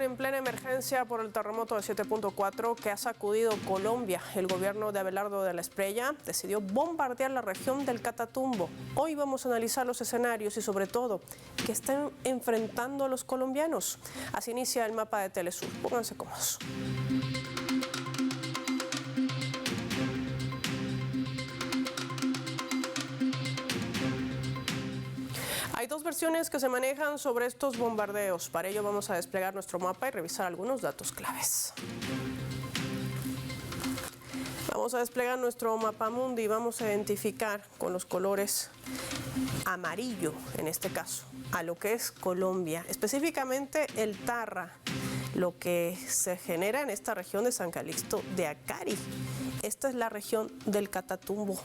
están en plena emergencia por el terremoto de 7.4 que ha sacudido Colombia. El gobierno de Abelardo de la Espriella decidió bombardear la región del Catatumbo. Hoy vamos a analizar los escenarios y sobre todo qué están enfrentando los colombianos. Así inicia el mapa de Telesur. Pónganse cómodos. Hay dos versiones que se manejan sobre estos bombardeos. Para ello vamos a desplegar nuestro mapa y revisar algunos datos claves. Vamos a desplegar nuestro mapamundi y vamos a identificar con los colores amarillo, en este caso, a lo que es Colombia, específicamente el Tarra, lo que se genera en esta región de San Calixto de Acari. Esta es la región del Catatumbo.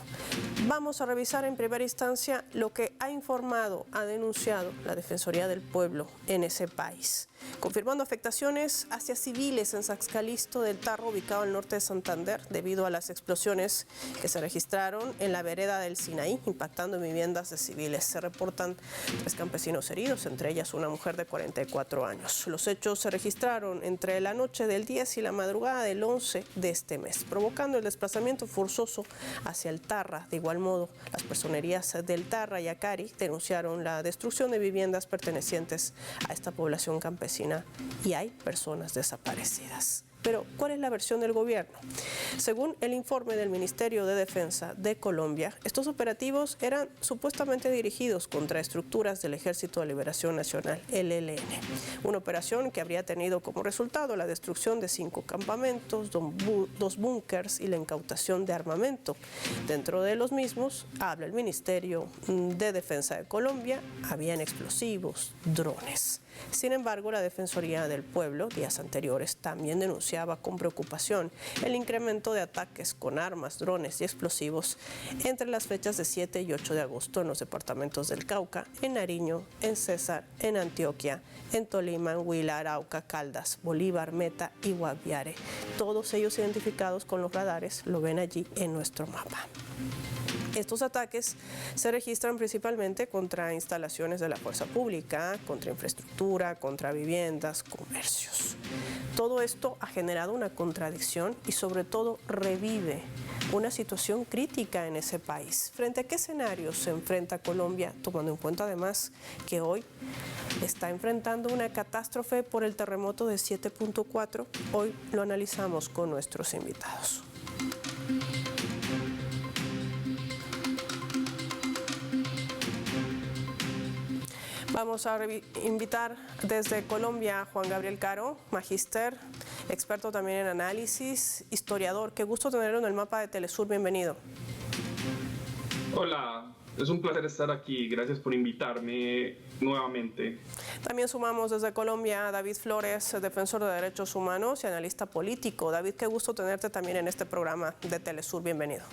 Vamos a revisar en primera instancia lo que ha informado, ha denunciado la Defensoría del Pueblo en ese país, confirmando afectaciones hacia civiles en San Calixto del Tarra, ubicado al norte de Santander, debido a las explosiones que se registraron en la vereda del Sinaí, impactando en viviendas de civiles. Se reportan 3 campesinos heridos, entre ellas una mujer de 44 años. Los hechos se registraron entre la noche del 10 y la madrugada del 11 de este mes, provocando el desplazamiento forzoso hacia el Tarra. De igual modo, las personerías del Tarra y Acari denunciaron la destrucción de viviendas pertenecientes a esta población campesina y hay personas desaparecidas. Pero, ¿cuál es la versión del gobierno? Según el informe del Ministerio de Defensa de Colombia, estos operativos eran supuestamente dirigidos contra estructuras del Ejército de Liberación Nacional, el ELN. Una operación que habría tenido como resultado la destrucción de 5 campamentos, 2 búnkers y la incautación de armamento. Dentro de los mismos, habla el Ministerio de Defensa de Colombia, habían explosivos, drones. Sin embargo, la Defensoría del Pueblo, días anteriores, también denunciaba con preocupación el incremento de ataques con armas, drones y explosivos entre las fechas de 7 y 8 de agosto en los departamentos del Cauca, en Nariño, en Cesar, en Antioquia, en Tolima, en Huila, Arauca, Caldas, Bolívar, Meta y Guaviare. Todos ellos identificados con los radares, lo ven allí en nuestro mapa. Estos ataques se registran principalmente contra instalaciones de la fuerza pública, contra infraestructura, contra viviendas, comercios. Todo esto ha generado una contradicción y sobre todo revive una situación crítica en ese país. ¿Frente a qué escenarios se enfrenta Colombia, tomando en cuenta además que hoy está enfrentando una catástrofe por el terremoto de 7.4? Hoy lo analizamos con nuestros invitados. Vamos a invitar desde Colombia a Juan Gabriel Caro, magíster, experto también en análisis, historiador. Qué gusto tenerlo en el mapa de Telesur, bienvenido. Hola, es un placer estar aquí, gracias por invitarme nuevamente. También sumamos desde Colombia a David Flores, defensor de derechos humanos y analista político. David, qué gusto tenerte también en este programa de Telesur, bienvenido.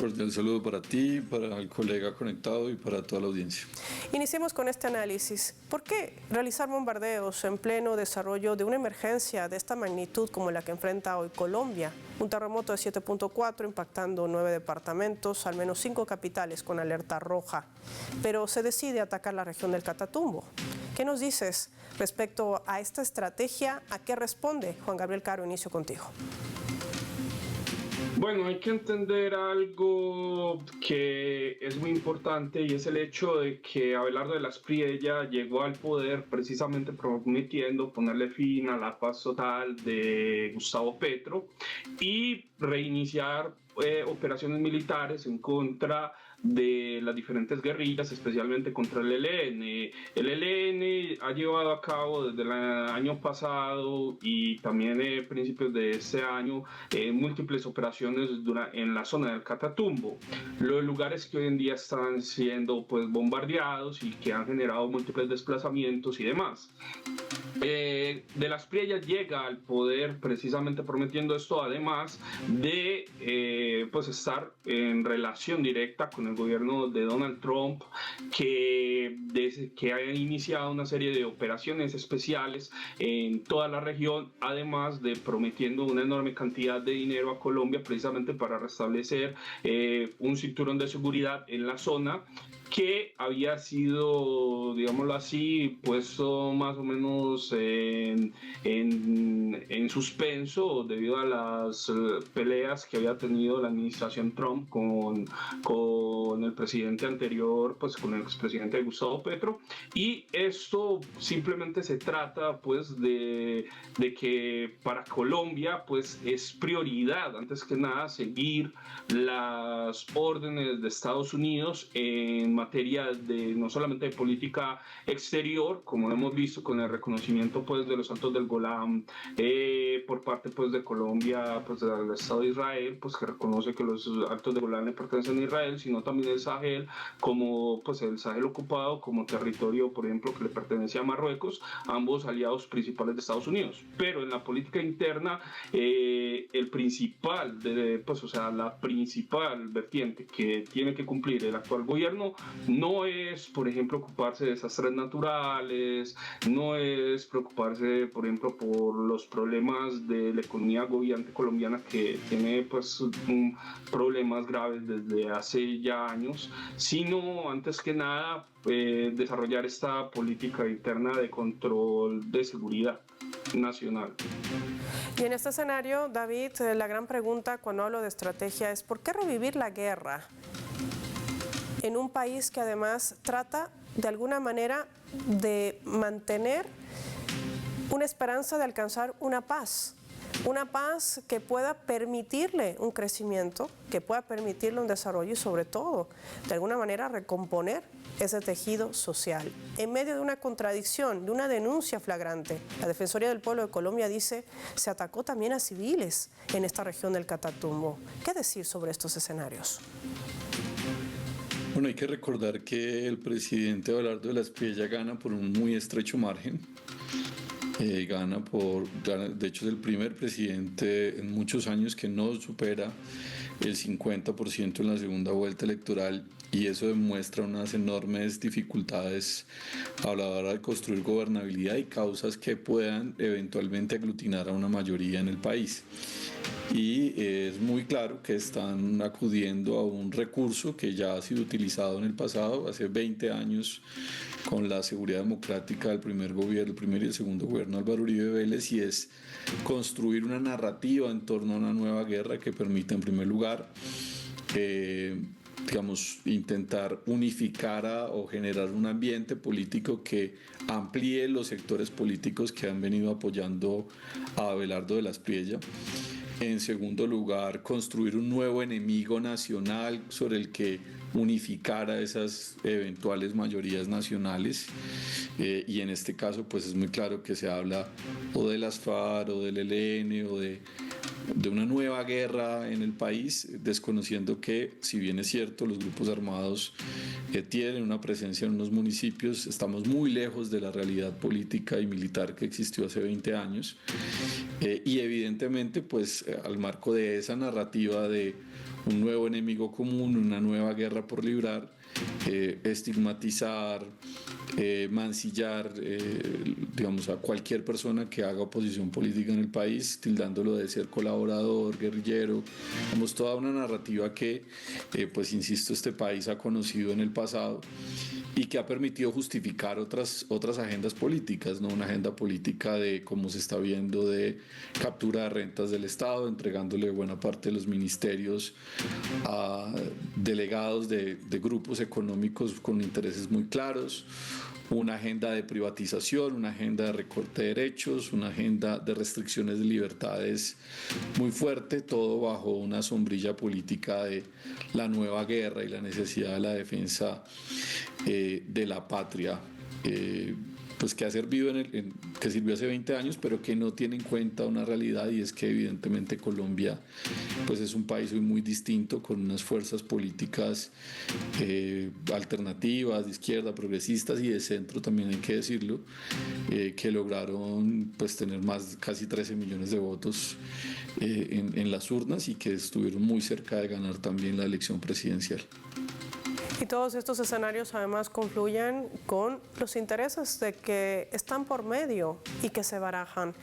Un saludo para ti, para el colega conectado y para toda la audiencia. Iniciemos con este análisis. ¿Por qué realizar bombardeos en pleno desarrollo de una emergencia de esta magnitud como la que enfrenta hoy Colombia? Un terremoto de 7.4 impactando 9 departamentos, al menos 5 capitales con alerta roja. Pero se decide atacar la región del Catatumbo. ¿Qué nos dices respecto a esta estrategia? ¿A qué responde? Juan Gabriel Caro, inicio contigo. Bueno, hay que entender algo que es muy importante y es el hecho de que Abelardo de la Espriella llegó al poder precisamente prometiendo ponerle fin a la paz total de Gustavo Petro y reiniciar operaciones militares en contra de las diferentes guerrillas, especialmente contra el ELN. El ELN ha llevado a cabo desde el año pasado y también a principios de este año múltiples operaciones en la zona del Catatumbo, los lugares que hoy en día están siendo pues bombardeados y que han generado múltiples desplazamientos y demás. De la Espriella llega al poder precisamente prometiendo esto, además de pues estar en relación directa con el gobierno de Donald Trump, que ha iniciado una serie de operaciones especiales en toda la región, además de prometiendo una enorme cantidad de dinero a Colombia precisamente para restablecer un cinturón de seguridad en la zona que había sido, digámoslo así, puesto más o menos digamos, en suspenso debido a las peleas que había tenido la administración Trump con el presidente anterior, pues con el expresidente Gustavo Petro, y esto simplemente se trata pues de que para Colombia pues es prioridad antes que nada seguir las órdenes de Estados Unidos en materia de no solamente de política exterior, como hemos visto con el reconocimiento pues de los Altos del Golán por parte pues de Colombia, pues del Estado de Israel, pues que reconoce que los Altos del Golán le pertenecen a Israel, sino también el Sahel, como pues el Sahel ocupado como territorio, por ejemplo, que le pertenece a Marruecos, ambos aliados principales de Estados Unidos. Pero en la política interna, el principal, la principal vertiente que tiene que cumplir el actual gobierno no es, por ejemplo, ocuparse de desastres naturales, no es preocuparse, por ejemplo, por los problemas de la economía colombiana que tiene pues problemas graves desde hace ya años, sino antes que nada desarrollar esta política interna de control de seguridad nacional. Y en este escenario, David, la gran pregunta cuando hablo de estrategia es ¿por qué revivir la guerra en un país que además trata de alguna manera de mantener una esperanza de alcanzar una paz? Una paz que pueda permitirle un crecimiento, que pueda permitirle un desarrollo y sobre todo, de alguna manera, recomponer ese tejido social. En medio de una contradicción, de una denuncia flagrante, la Defensoría del Pueblo de Colombia dice se atacó también a civiles en esta región del Catatumbo. ¿Qué decir sobre estos escenarios? Bueno, hay que recordar que el presidente Abelardo de la Espriella gana por un muy estrecho margen. De hecho es el primer presidente en muchos años que no supera el 50% en la segunda vuelta electoral, y eso demuestra unas enormes dificultades a la hora de construir gobernabilidad y causas que puedan eventualmente aglutinar a una mayoría en el país. Y es muy claro que están acudiendo a un recurso que ya ha sido utilizado en el pasado, hace 20 años, con la seguridad democrática del primer y el segundo gobierno de Álvaro Uribe Vélez, y es construir una narrativa en torno a una nueva guerra que permita, en primer lugar, intentar unificar o generar un ambiente político que amplíe los sectores políticos que han venido apoyando a Abelardo de la Espriella. En segundo lugar, construir un nuevo enemigo nacional sobre el que unificara esas eventuales mayorías nacionales, y en este caso pues es muy claro que se habla o de las FARC o del ELN o de una nueva guerra en el país, desconociendo que, si bien es cierto, los grupos armados tienen una presencia en unos municipios, estamos muy lejos de la realidad política y militar que existió hace 20 años, y evidentemente pues al marco de esa narrativa de un nuevo enemigo común, una nueva guerra por librar, estigmatizar, mancillar a cualquier persona que haga oposición política en el país, tildándolo de ser colaborador, guerrillero, toda una narrativa que, pues insisto, este país ha conocido en el pasado y que ha permitido justificar otras agendas políticas, ¿no? Una agenda política de, como se está viendo, de captura de rentas del Estado, entregándole buena parte de los ministerios a delegados de grupos económicos con intereses muy claros, una agenda de privatización, una agenda de recorte de derechos, una agenda de restricciones de libertades muy fuerte, todo bajo una sombrilla política de la nueva guerra y la necesidad de la defensa de la patria, pues que ha servido que sirvió hace 20 años, pero que no tiene en cuenta una realidad, y es que evidentemente Colombia pues es un país muy distinto, con unas fuerzas políticas alternativas, de izquierda, progresistas y de centro, también hay que decirlo, que lograron pues tener casi 13 millones de votos en las urnas, y que estuvieron muy cerca de ganar también la elección presidencial. Y todos estos escenarios además confluyen con los intereses de que están por medio y que se barajan.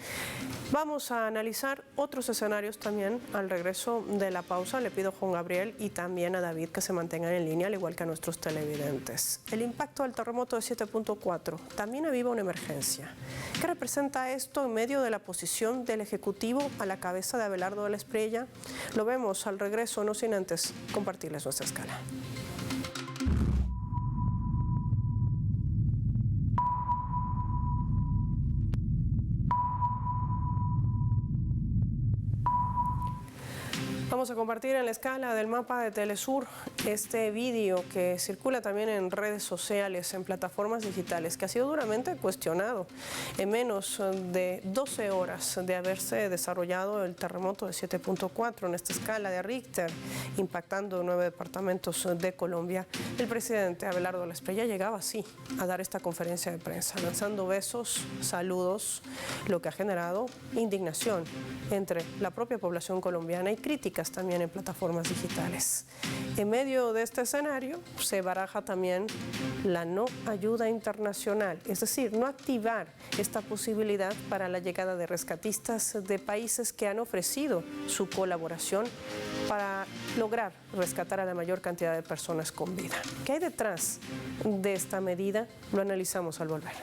Vamos a analizar otros escenarios también al regreso de la pausa. Le pido a Juan Gabriel y también a David que se mantengan en línea, al igual que a nuestros televidentes. El impacto del terremoto de 7.4 también aviva una emergencia. ¿Qué representa esto en medio de la posición del Ejecutivo a la cabeza de Abelardo de la Espriella? Lo vemos al regreso, no sin antes compartirles nuestra escala. Vamos a compartir en la escala del mapa de Telesur este vídeo que circula también en redes sociales, en plataformas digitales, que ha sido duramente cuestionado en menos de 12 horas de haberse desarrollado el terremoto de 7.4 en esta escala de Richter, impactando 9 departamentos de Colombia. El presidente Abelardo de la Espriella llegaba así a dar esta conferencia de prensa, lanzando besos, saludos, lo que ha generado indignación entre la propia población colombiana y críticas también en plataformas digitales. En medio de este escenario se baraja también la no ayuda internacional, es decir, no activar esta posibilidad para la llegada de rescatistas de países que han ofrecido su colaboración para lograr rescatar a la mayor cantidad de personas con vida. ¿Qué hay detrás de esta medida? Lo analizamos al volver.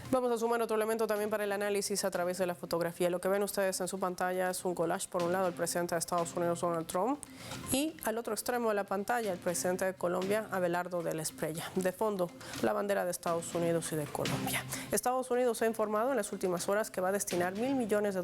Vamos a sumar otro elemento también para el análisis a través de la fotografía. Lo que ven ustedes en su pantalla es un collage, por un lado el presidente de Estados Unidos, Donald Trump, y al otro extremo de la pantalla el presidente de Colombia, Abelardo de la Espriella. De fondo, la bandera de Estados Unidos y de Colombia. Estados Unidos ha informado en las últimas horas que va a destinar $1.000 millones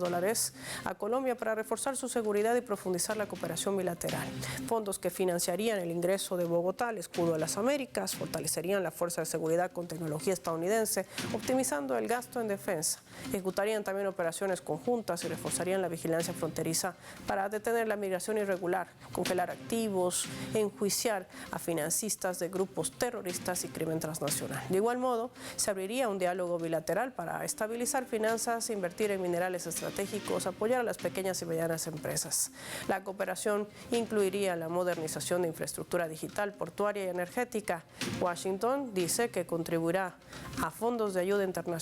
a Colombia para reforzar su seguridad y profundizar la cooperación bilateral. Fondos que financiarían el ingreso de Bogotá al escudo de las Américas, fortalecerían la fuerza de seguridad con tecnología estadounidense, optimizando el gasto en defensa. Ejecutarían también operaciones conjuntas y reforzarían la vigilancia fronteriza para detener la migración irregular, congelar activos, enjuiciar a financistas de grupos terroristas y crimen transnacional. De igual modo, se abriría un diálogo bilateral para estabilizar finanzas, invertir en minerales estratégicos, apoyar a las pequeñas y medianas empresas. La cooperación incluiría la modernización de infraestructura digital, portuaria y energética. Washington dice que contribuirá a fondos de ayuda internacional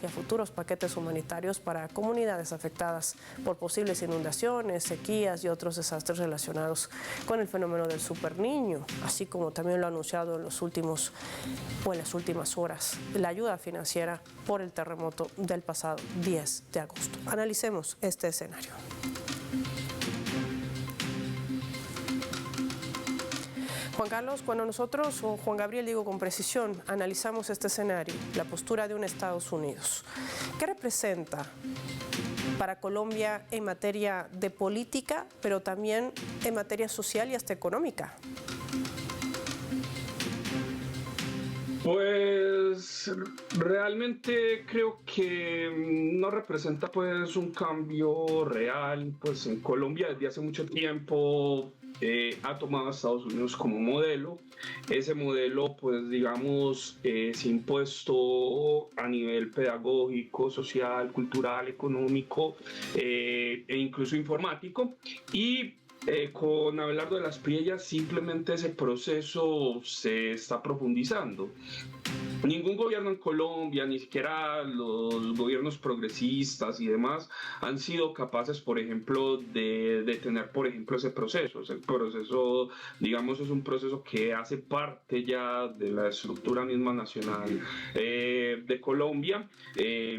y a futuros paquetes humanitarios para comunidades afectadas por posibles inundaciones, sequías y otros desastres relacionados con el fenómeno del superniño, así como también lo ha anunciado en las últimas horas, la ayuda financiera por el terremoto del pasado 10 de agosto. Analicemos este escenario. Juan Carlos, cuando nosotros, o Juan Gabriel, digo con precisión, analizamos este escenario, la postura de un Estados Unidos, ¿qué representa para Colombia en materia de política, pero también en materia social y hasta económica? Pues realmente creo que no representa pues un cambio real. Pues en Colombia desde hace mucho tiempo ha tomado a Estados Unidos como modelo. Ese modelo, pues digamos, se ha impuesto a nivel pedagógico, social, cultural, económico e incluso informático. Y con Abelardo de la Espriella simplemente ese proceso se está profundizando. Ningún gobierno en Colombia, ni siquiera los gobiernos progresistas y demás, han sido capaces, por ejemplo, de detener, por ejemplo, ese proceso. El proceso, digamos, es un proceso que hace parte ya de la estructura misma nacional de Colombia.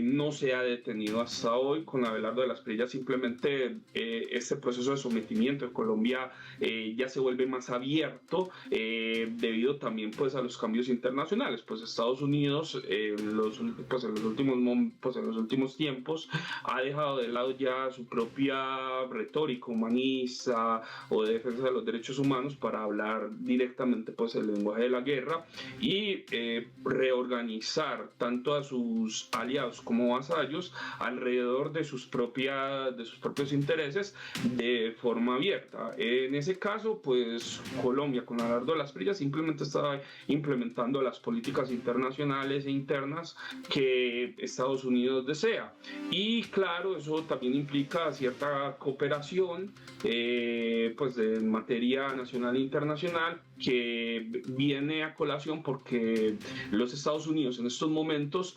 No se ha detenido hasta hoy con Abelardo de la Espriella. Simplemente este proceso de sometimiento de Colombia ya se vuelve más abierto debido también pues a los cambios internacionales. Pues Estados Unidos en los últimos tiempos ha dejado de lado ya su propia retórica humanista o de defensa de los derechos humanos para hablar directamente pues el lenguaje de la guerra y reorganizar tanto a sus aliados como vasallos alrededor de sus propios intereses de forma abierta. En ese caso, pues Colombia con Abelardo de la Espriella simplemente estaba implementando las políticas internacionales e internas que Estados Unidos desea. Y claro, eso también implica cierta cooperación pues en materia nacional e internacional que viene a colación porque los Estados Unidos en estos momentos,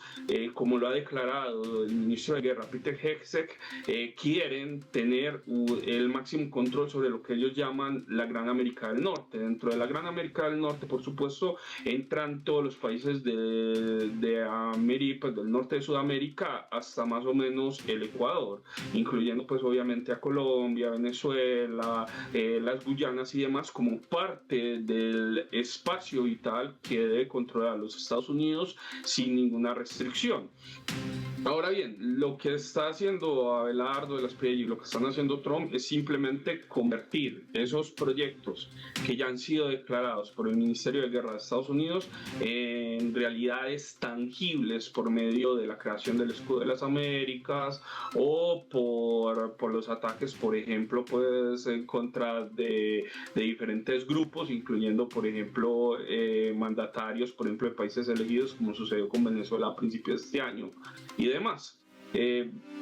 como lo ha declarado el ministro de Guerra Peter Hegseth, quieren tener el máximo control sobre lo que ellos llaman la Gran América del Norte. Dentro de la Gran América del Norte, por supuesto, entran todos los países de América, del norte de Sudamérica hasta más o menos el Ecuador, incluyendo pues obviamente a Colombia, Venezuela, las Guyanas y demás como parte del espacio vital que debe controlar los Estados Unidos sin ninguna restricción. Ahora bien, lo que está haciendo Abelardo de la Espriella y lo que están haciendo Trump es simplemente convertir esos proyectos que ya han sido declarados por el Ministerio de Guerra de Estados Unidos en realidades tangibles por medio de la creación del Escudo de las Américas o por los ataques, por ejemplo, pues en contra de diferentes grupos, incluyendo, por ejemplo, mandatarios, por ejemplo, de países elegidos, como sucedió con Venezuela a principios de este año y demás.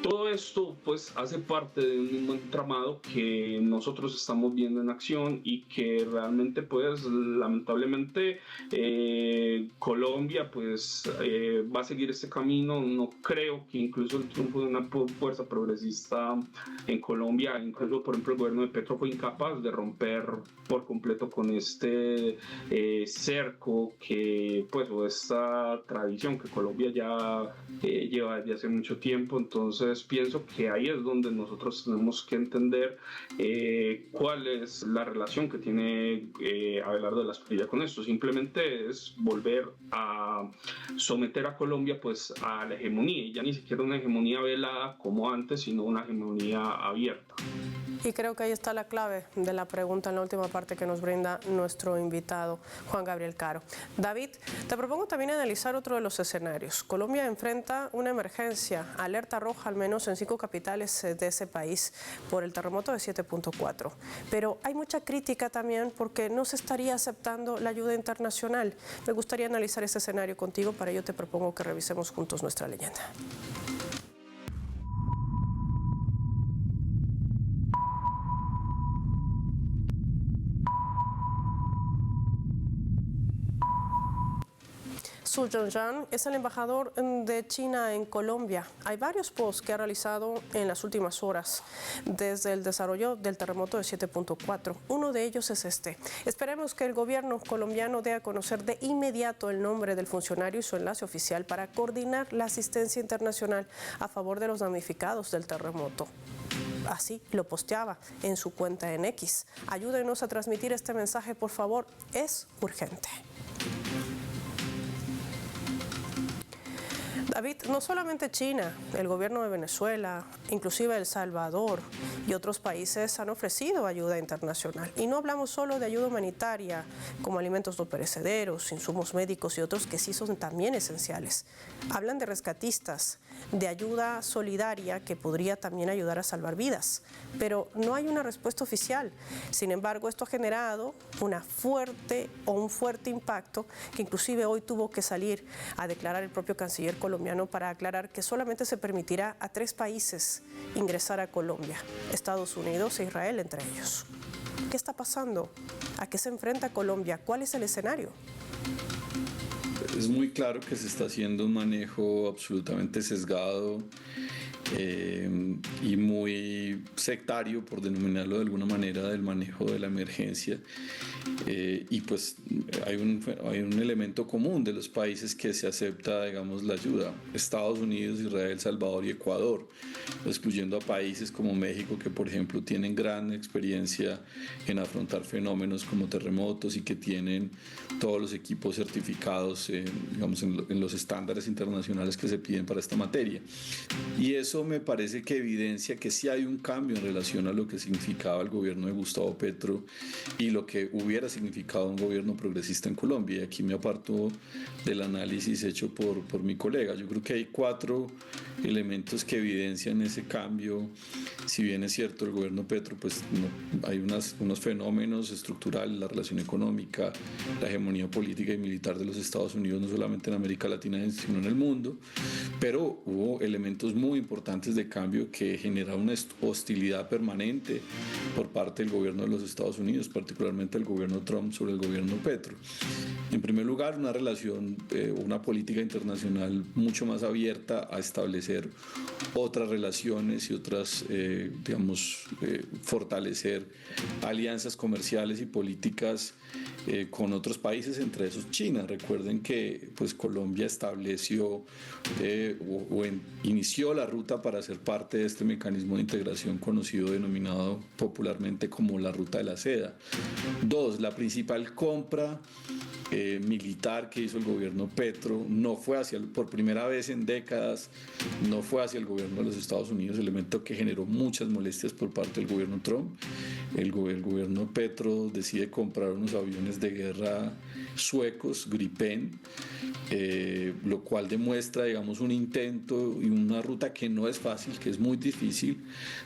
Todo esto pues hace parte de un entramado que nosotros estamos viendo en acción y que realmente pues lamentablemente Colombia pues va a seguir este camino. No creo que incluso el triunfo de una fuerza progresista en Colombia, incluso por ejemplo el gobierno de Petro fue incapaz de romper por completo con este cerco que pues o esta tradición que Colombia ya lleva desde hace mucho tiempo. Entonces pienso que ahí es donde nosotros tenemos que entender cuál es la relación que tiene Abelardo de la Espriella con esto. Simplemente es volver a someter a Colombia pues a la hegemonía, y ya ni siquiera una hegemonía velada como antes, sino una hegemonía abierta. Y creo que ahí está la clave de la pregunta en la última parte que nos brinda nuestro invitado, Juan Gabriel Caro. David, te propongo también analizar otro de los escenarios. Colombia enfrenta una emergencia, alerta roja al menos en 5 capitales de ese país por el terremoto de 7.4. Pero hay mucha crítica también porque no se estaría aceptando la ayuda internacional. Me gustaría analizar ese escenario contigo, para ello te propongo que revisemos juntos nuestra leyenda. Su Zhongyan es el embajador de China en Colombia. Hay varios posts que ha realizado en las últimas horas desde el desarrollo del terremoto de 7.4. Uno de ellos es este. Esperemos que el gobierno colombiano dé a conocer de inmediato el nombre del funcionario y su enlace oficial para coordinar la asistencia internacional a favor de los damnificados del terremoto. Así lo posteaba en su cuenta en X. Ayúdenos a transmitir este mensaje, por favor. Es urgente. David, no solamente China, el gobierno de Venezuela, inclusive El Salvador y otros países han ofrecido ayuda internacional. Y no hablamos solo de ayuda humanitaria, como alimentos no perecederos, insumos médicos y otros que sí son también esenciales. Hablan de rescatistas, de ayuda solidaria que podría también ayudar a salvar vidas. Pero no hay una respuesta oficial. Sin embargo, esto ha generado un fuerte impacto que inclusive hoy tuvo que salir a declarar el propio canciller colombiano para aclarar que solamente se permitirá a 3 países ingresar a Colombia, Estados Unidos e Israel entre ellos. ¿Qué está pasando? ¿A qué se enfrenta Colombia? ¿Cuál es el escenario? es muy claro que se está haciendo un manejo absolutamente sesgado y muy sectario, por denominarlo de alguna manera, del manejo de la emergencia. Y pues hay un elemento común de los países que se acepta, digamos, la ayuda: Estados Unidos, Israel, Salvador y Ecuador, excluyendo a países como México, que por ejemplo tienen gran experiencia en afrontar fenómenos como terremotos y que tienen todos los equipos certificados, digamos, en los estándares internacionales que se piden para esta materia. Y eso me parece que evidencia que sí hay un cambio en relación a lo que significaba el gobierno de Gustavo Petro y lo que hubiera significado un gobierno progresista en Colombia. Y aquí me aparto del análisis hecho por mi colega. Yo creo que hay 4 elementos que evidencian ese cambio. Si bien es cierto, el gobierno Petro, pues hay unos fenómenos estructurales: la relación económica, la hegemonía política y militar de los Estados Unidos, no solamente en América Latina, sino en el mundo, pero hubo elementos muy importantes de cambio que generaron una hostilidad permanente por parte del gobierno de los Estados Unidos, particularmente el gobierno Trump sobre el gobierno Petro. En primer lugar, una relación, una política internacional mucho más abierta a establecer otras relaciones y otras, fortalecer alianzas comerciales y políticas con otros países, entre esos China. Recuerden que pues Colombia estableció inició la ruta para ser parte de este mecanismo de integración conocido, denominado popularmente como la Ruta de la Seda. 2. La principal compra militar que hizo el gobierno Petro no fue por primera vez en décadas, no fue hacia el gobierno de los Estados Unidos, elemento que generó muchas molestias por parte del gobierno Trump. El gobierno Petro decide comprar unos aviones de guerra suecos, Gripen, lo cual demuestra, digamos, un intento y una ruta que no es fácil, que es muy difícil,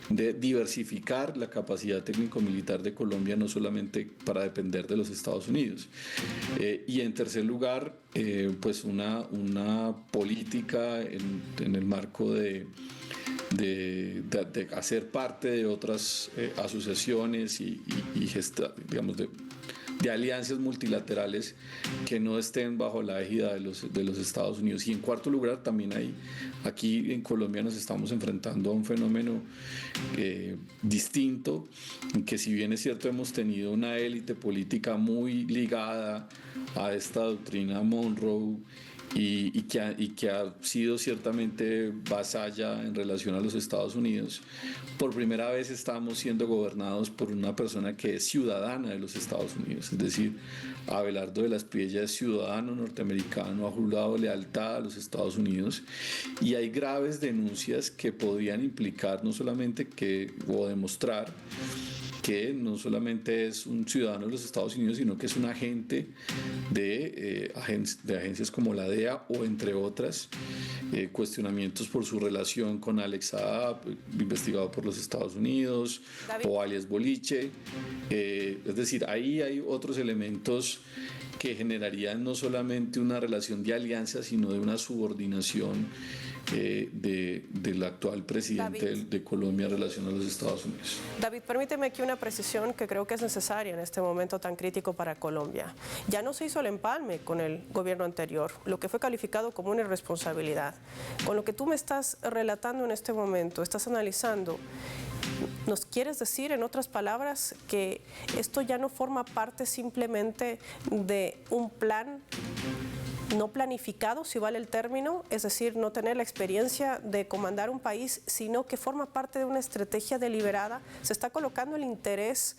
de diversificar la capacidad técnico-militar de Colombia, no solamente para depender de los Estados Unidos. Y en tercer lugar, pues una política en el marco de hacer parte de otras asociaciones y digamos, de alianzas multilaterales que no estén bajo la égida de los Estados Unidos. Y en cuarto lugar, también aquí en Colombia nos estamos enfrentando a un fenómeno distinto, en que, si bien es cierto, hemos tenido una élite política muy ligada a esta doctrina Monroe y que ha sido ciertamente vasalla en relación a los Estados Unidos, por primera vez estamos siendo gobernados por una persona que es ciudadana de los Estados Unidos. Es decir, Abelardo de la Espriella es ciudadano norteamericano, ha jurado lealtad a los Estados Unidos, y hay graves denuncias que podrían implicar no solamente o demostrar que no solamente es un ciudadano de los Estados Unidos, sino que es un agente de agencias como la DEA o entre otras, cuestionamientos por su relación con Alex Saab, investigado por los Estados Unidos, David, o alias Boliche. Es decir, ahí hay otros elementos que generarían no solamente una relación de alianza, sino de una subordinación del actual presidente de Colombia en relación a los Estados Unidos. David, permíteme aquí una precisión que creo que es necesaria en este momento tan crítico para Colombia. Ya no se hizo el empalme con el gobierno anterior, lo que fue calificado como una irresponsabilidad. Con lo que tú me estás relatando en este momento, estás analizando, ¿nos quieres decir, en otras palabras, que esto ya no forma parte simplemente de un plan no planificado, si vale el término, es decir, no tener la experiencia de comandar un país, sino que forma parte de una estrategia deliberada? ¿Se está colocando el interés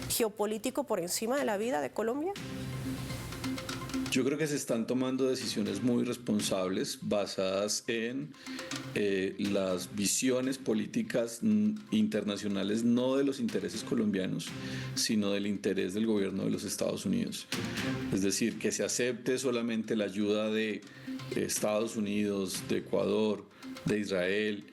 geopolítico por encima de la vida de Colombia? Yo creo que se están tomando decisiones muy responsables basadas en las visiones políticas internacionales, no de los intereses colombianos, sino del interés del gobierno de los Estados Unidos. Es decir, que se acepte solamente la ayuda de Estados Unidos, de Ecuador, de Israel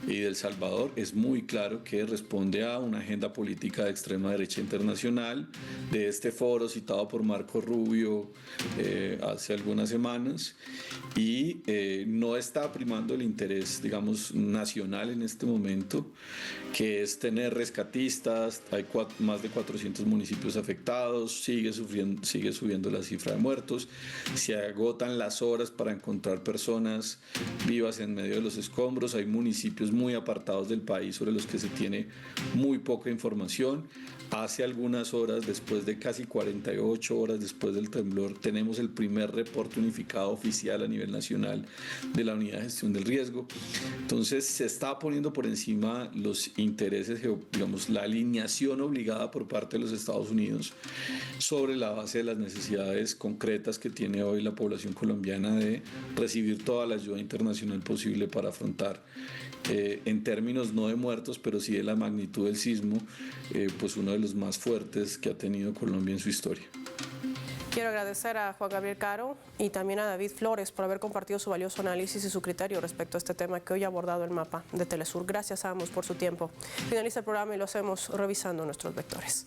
y de El Salvador, es muy claro que responde a una agenda política de extrema derecha internacional, de este foro citado por Marco Rubio hace algunas semanas, y no está primando el interés, digamos, nacional en este momento, que es tener rescatistas. Hay más de 400 municipios afectados, sigue subiendo la cifra de muertos, se agotan las horas para encontrar personas vivas en medio de los escombros, hay municipios muy apartados del país sobre los que se tiene muy poca información. Hace algunas horas, después de casi 48 horas después del temblor, tenemos el primer reporte unificado oficial a nivel nacional de la Unidad de Gestión del Riesgo. Entonces se está poniendo por encima los intereses, digamos, la alineación obligada por parte de los Estados Unidos sobre la base de las necesidades concretas que tiene hoy la población colombiana de recibir toda la ayuda internacional posible para afrontar, en términos no de muertos, pero sí de la magnitud del sismo, pues uno de los más fuertes que ha tenido Colombia en su historia. Quiero agradecer a Juan Gabriel Caro y también a David Flores por haber compartido su valioso análisis y su criterio respecto a este tema que hoy ha abordado el mapa de Telesur. Gracias a ambos por su tiempo. Finaliza el programa y lo hacemos revisando nuestros vectores.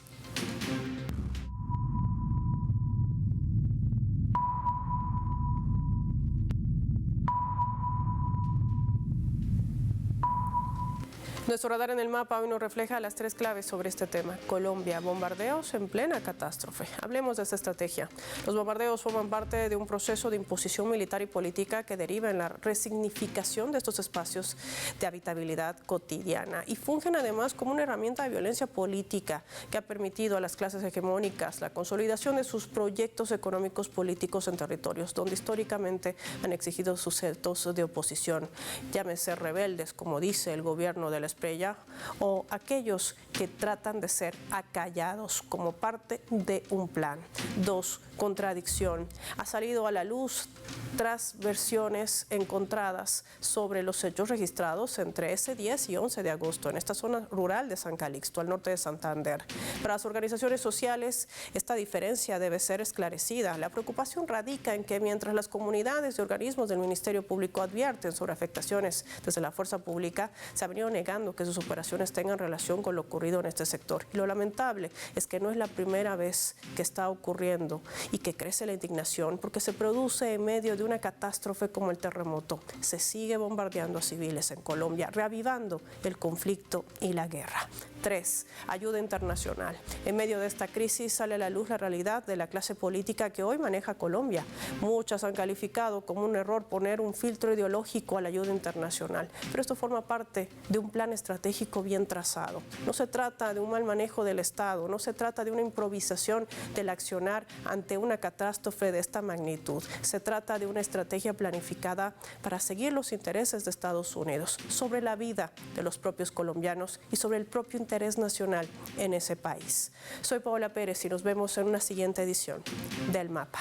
Nuestro radar en el mapa hoy nos refleja las tres claves sobre este tema. Colombia, bombardeos en plena catástrofe. Hablemos de esta estrategia. Los bombardeos forman parte de un proceso de imposición militar y política que deriva en la resignificación de estos espacios de habitabilidad cotidiana y fungen además como una herramienta de violencia política que ha permitido a las clases hegemónicas la consolidación de sus proyectos económicos políticos en territorios donde históricamente han exigido sujetos de oposición, llámese rebeldes, como dice el gobierno de la Espriella, o aquellos que tratan de ser acallados como parte de un plan. 2. Contradicción. Ha salido a la luz tras versiones encontradas sobre los hechos registrados entre ese 10 y 11 de agosto en esta zona rural de San Calixto, al norte de Santander. Para las organizaciones sociales, esta diferencia debe ser esclarecida. La preocupación radica en que mientras las comunidades y organismos del Ministerio Público advierten sobre afectaciones desde la fuerza pública, se ha venido negando que sus operaciones tengan relación con lo ocurrido en este sector. Y lo lamentable es que no es la primera vez que está ocurriendo y que crece la indignación porque se produce en medio de una catástrofe como el terremoto. Se sigue bombardeando a civiles en Colombia, reavivando el conflicto y la guerra. 3. Ayuda internacional. En medio de esta crisis sale a la luz la realidad de la clase política que hoy maneja Colombia. Muchas han calificado como un error poner un filtro ideológico a la ayuda internacional, pero esto forma parte de un plan estratégico bien trazado. No se trata de un mal manejo del Estado, no se trata de una improvisación del accionar ante una catástrofe de esta magnitud. Se trata de una estrategia planificada para seguir los intereses de Estados Unidos sobre la vida de los propios colombianos y sobre el propio interés nacional en ese país. Soy Paola Pérez y nos vemos en una siguiente edición del Mapa.